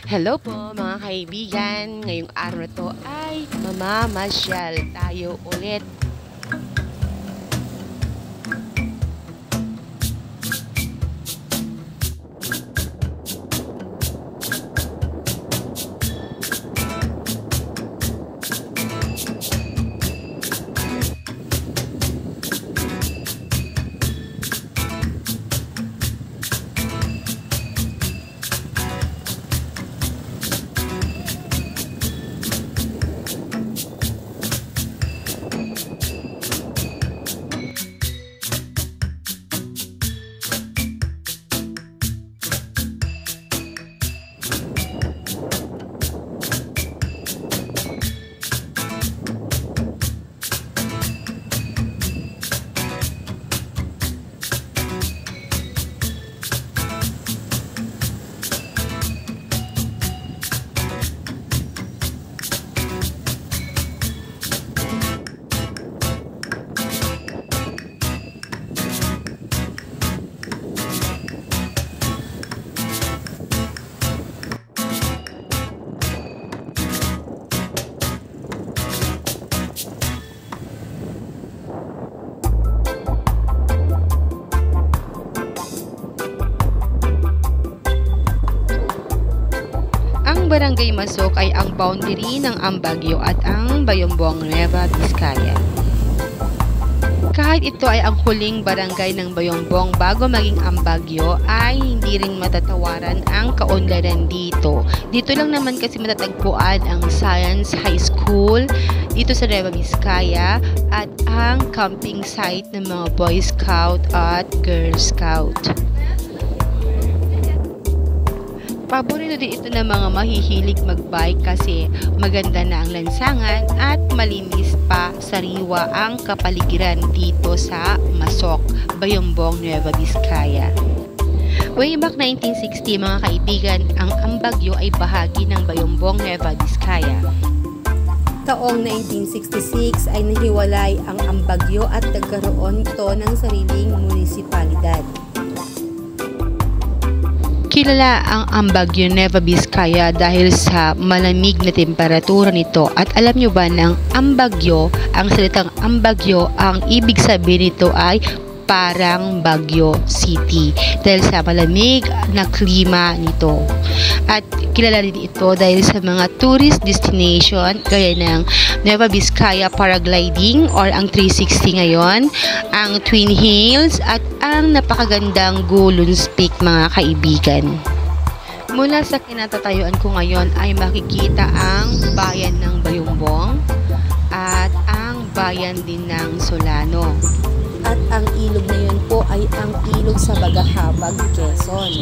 Hello po mga kaibigan, ngayong araw na to ay mamamasyal tayo ulit. Ang Barangay Masok ay ang boundary ng Ambagyo at ang Bayambong Nueva Vizcaya. Kahit ito ay ang huling barangay ng Bayambong bago maging Ambagyo, ay hindi rin matatawaran ang kaunlaran dito. Dito lang naman kasi matatagpuan ang Science High School dito sa Nueva Vizcaya at ang camping site ng mga Boy Scout at Girl Scout. Paborito din ito ng mga mahihilig magbike kasi maganda na ang lansangan at malinis pa sariwa ang kapaligiran dito sa Masok, Bayambong, Nueva Vizcaya. Way back 1960 mga kaibigan, ang Ambagyo ay bahagi ng Bayambong, Nueva Vizcaya. Taong 1966 ay nahiwalay ang Ambagyo at nagkaroon ito ng sariling munisipalidad. Kilala ang Ambagyo, Nueva Vizcaya dahil sa malamig na temperatura nito. At alam nyo ba ng Ambagyo, ang salitang Ambagyo, ang ibig sabihin nito ay parang Baguio City dahil sa malamig na klima nito. At kilala din ito dahil sa mga tourist destination gaya ng Nueva Vizcaya Paragliding or ang 360 ngayon, ang Twin Hills at ang napakagandang Gulun's Peak mga kaibigan. Mula sa kinatatayuan ko ngayon ay makikita ang bayan ng Bayambong at ang bayan din ng Solano. At ang ilog na yun po ay ang ilog sa Bagahabag, Quezon.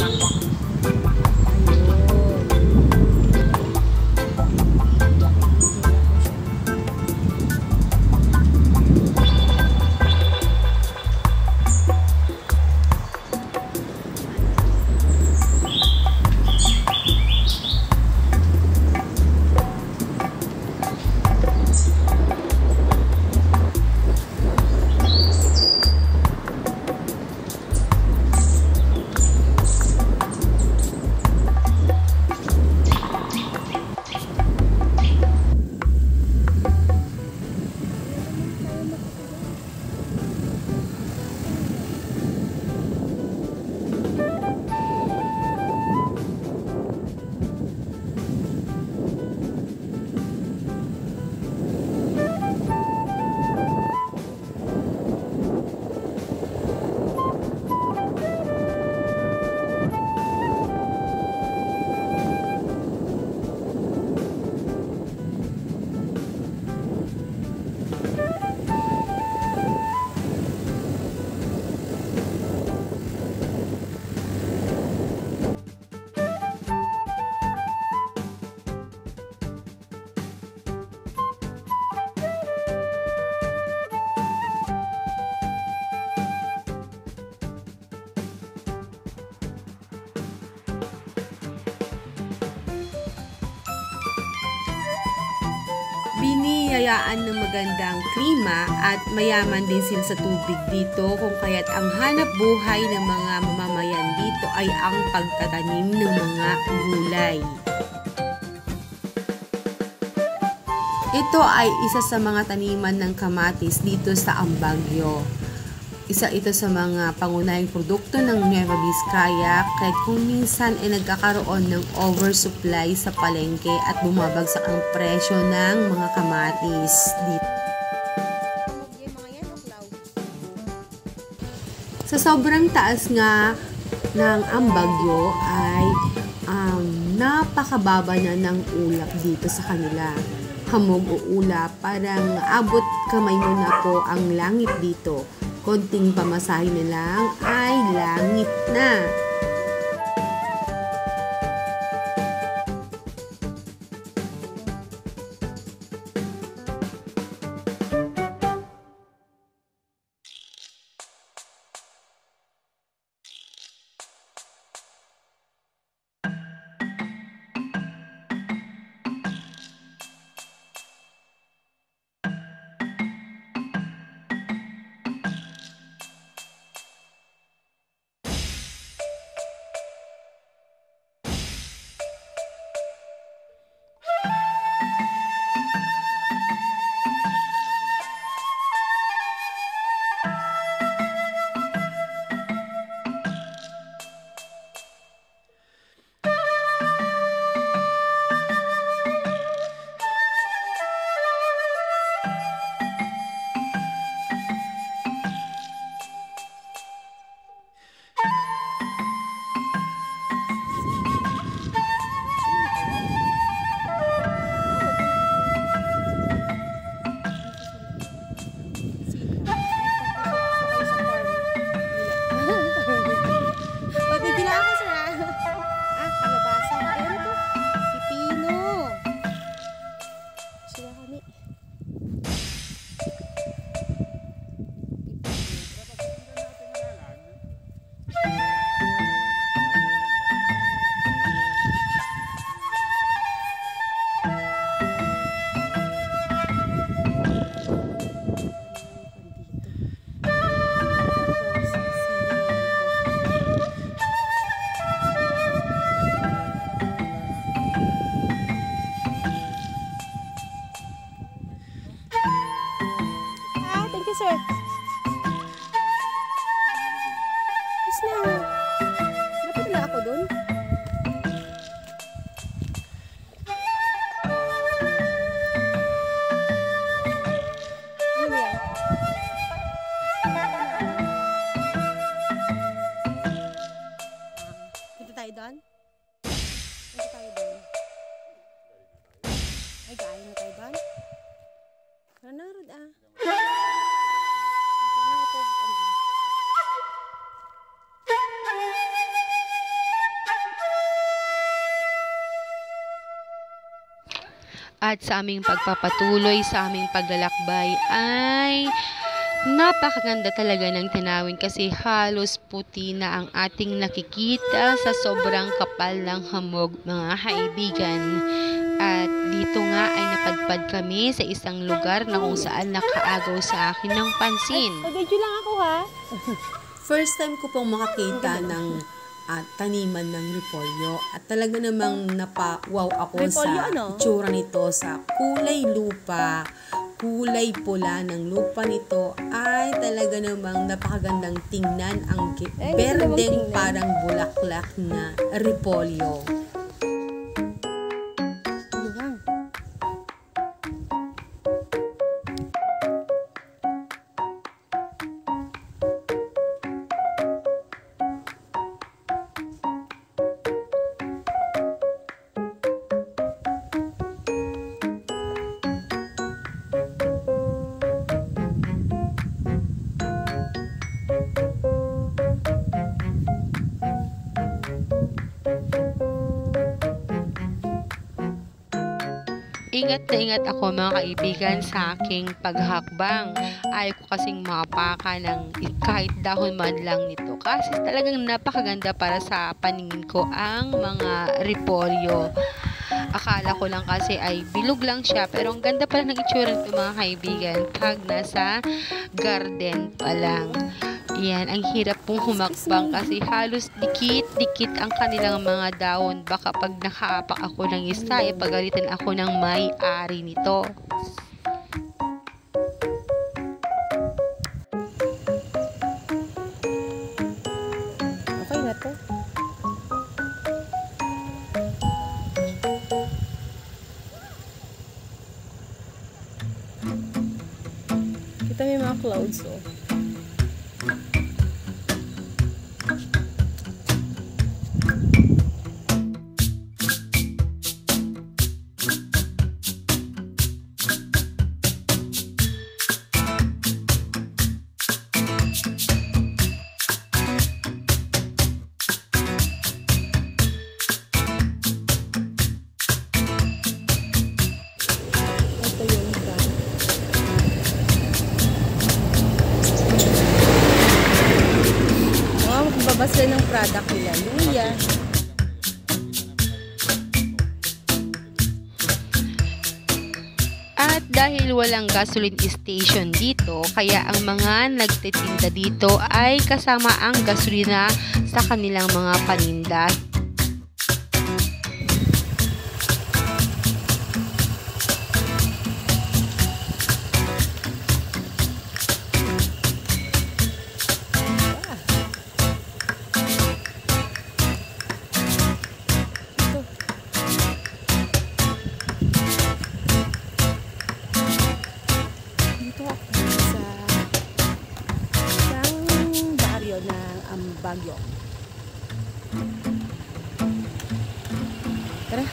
Biniyayaan ng magandang klima at mayaman din sila sa tubig dito kung kaya't ang hanap buhay ng mga mamamayan dito ay ang pagtatanim ng mga gulay. Ito ay isa sa mga taniman ng kamatis dito sa Ambagyo. Isa ito sa mga pangunahing produkto ng Nueva Vizcaya, kahit kung minsan ay nagkakaroon ng oversupply sa palengke at bumabagsak ang presyo ng mga kamatis dito. Sa sobrang taas nga ng Ambagyo ay napakababa na ng ulap dito sa kanila. Hamog o ulap, parang abot kamay mo na po ang langit dito. Konting pamasahe na lang ay langit na. Sir. Yes na. Dapat na ako dun. Ano yan? Dito tayo doon? Dito tayo doon. Ay, galing na tayo doon? Ranarod ah. At sa aming pagpapatuloy, sa aming paglalakbay ay napakaganda talaga ng tanawin kasi halos puti na ang ating nakikita sa sobrang kapal ng hamog, mga kaibigan. At dito nga ay napadpad kami sa isang lugar na kung saan nakaagaw sa akin ng pansin. Pag-video lang ako ha. First time ko pong makakita ng taniman ng repolyo at talaga namang napa-wow ako repolyo, sa itsura nito, sa kulay lupa, kulay pula ng lupa nito ay talaga namang napakagandang tingnan, ang berdeng parang bulaklak na repolyo. Ingat na ingat ako mga kaibigan sa aking paghakbang. Ayaw ko kasing mapaka ng kahit dahon man lang nito. Kasi talagang napakaganda para sa paningin ko ang mga repolyo. Akala ko lang kasi ay bilog lang siya. Pero ang ganda pala ng itsura nito mga kaibigan pag nasa garden pa lang. Yan, ang hirap pong humakbang kasi halos dikit-dikit ang kanilang mga dahon. Baka pag nakaapak ako ng isa, pagalitan ako ng may-ari nito. Okay na to. Kita may mga clouds, oh. Ito yung isa. Oh, magbabas sila ng product nila. Luya. At dahil walang gasoline station dito, kaya ang mga nagtitinda dito ay kasama ang gasolina sa kanilang mga paninda. Dito ako sa isang baryo ng Ambagyo. Tara.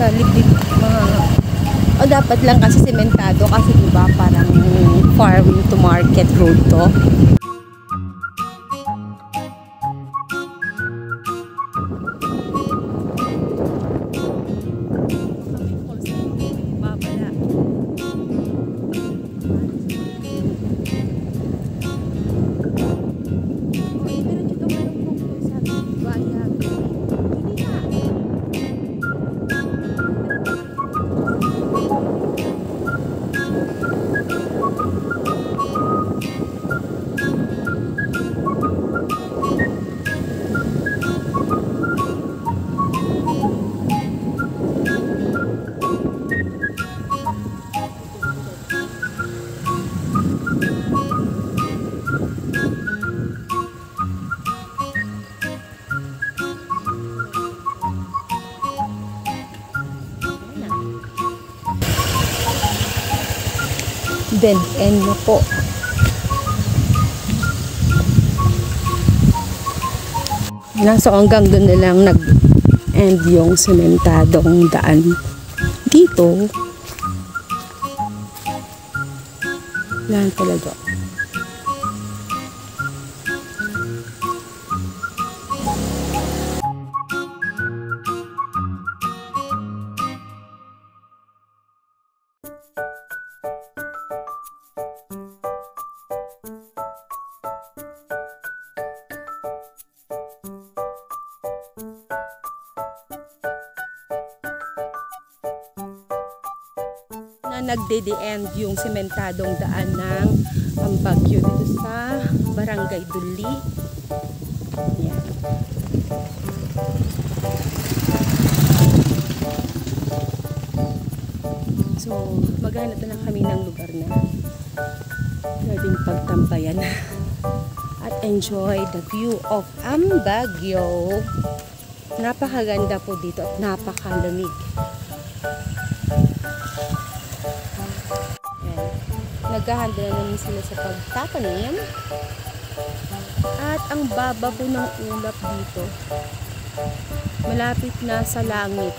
sa liblib mga o dapat lang kasi sementado kasi diba parang farm to market road to. Dead end na po. So hanggang doon na lang nag-end yung sementadong daan dito. Yan talaga. Na nagde-end yung sementadong daan ng Ambagyo dito sa Barangay Duli. Yan. So, maghanap na lang kami ng lugar na pwedeng pagtambayan at enjoy the view of Ambagyo. Napakaganda po dito at napakalamig. Naghahanda na namin sila sa pagtatanim at ang baba po ng ulap dito malapit na sa langit.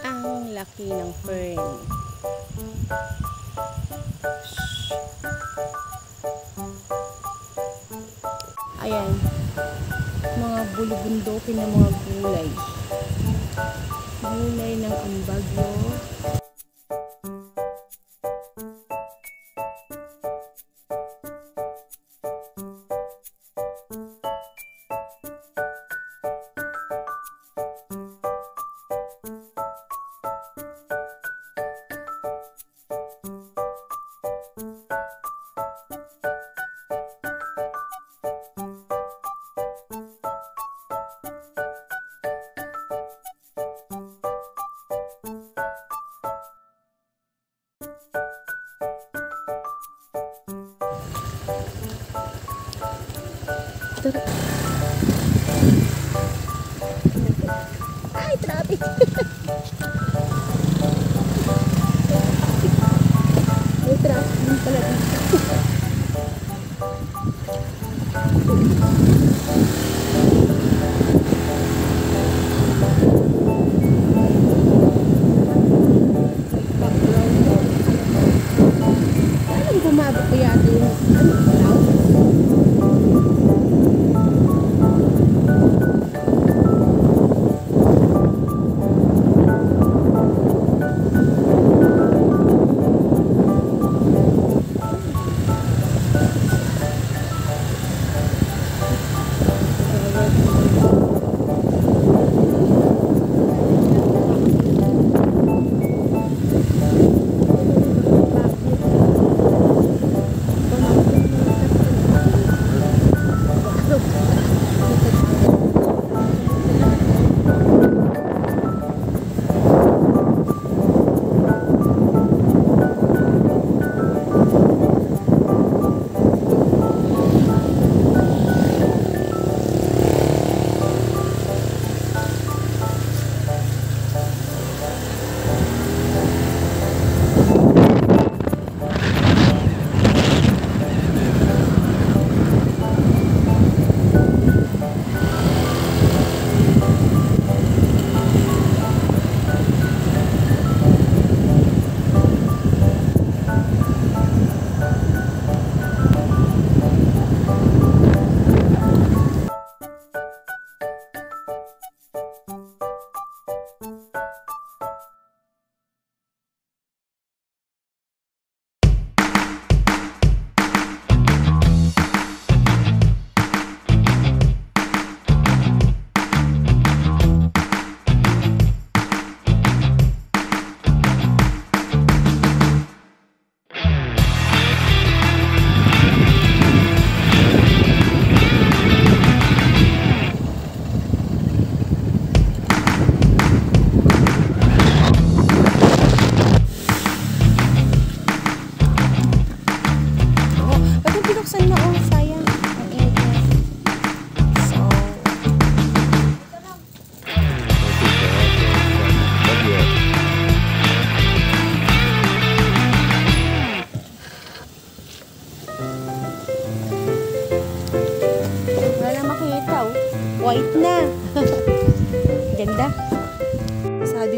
Ang laki ng fern. Ayan, mga bulubundokin ng mga gulay. Gulay ng Ambagyo. Ay, traffic! May traffic pala dito. Anong bumabot ko yata yung cloud?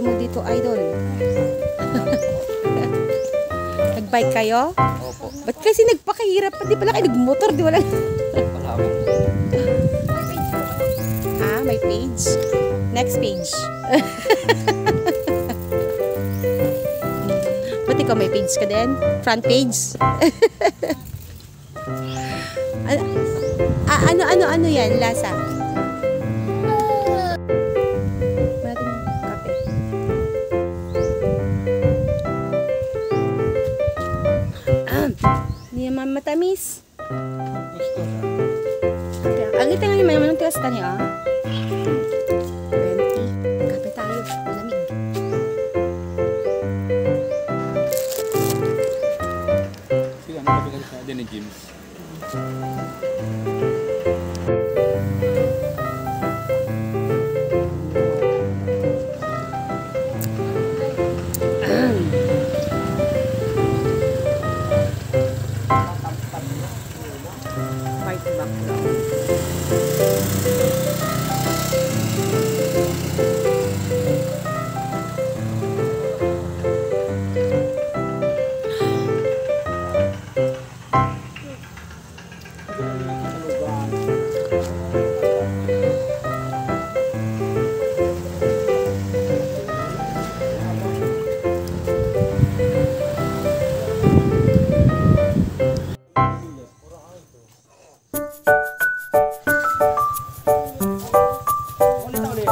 mo dito, idol? Nag-bike kayo? Opo. Ba't kasi nagpakahirap pa? Di pala kayo nag-motor, di wala? Wala po. Ah, may page. Next page. Ba't ikaw may page ka din? Front page? Ano yan? Lasa? Natin yung kape. Hindi naman matamis. Ang ito nga yung manong tiwas tani, ah. 20. Kape tayo. Malamig. Sige, ano sabi ka sa atin ni James? White background. Ulit.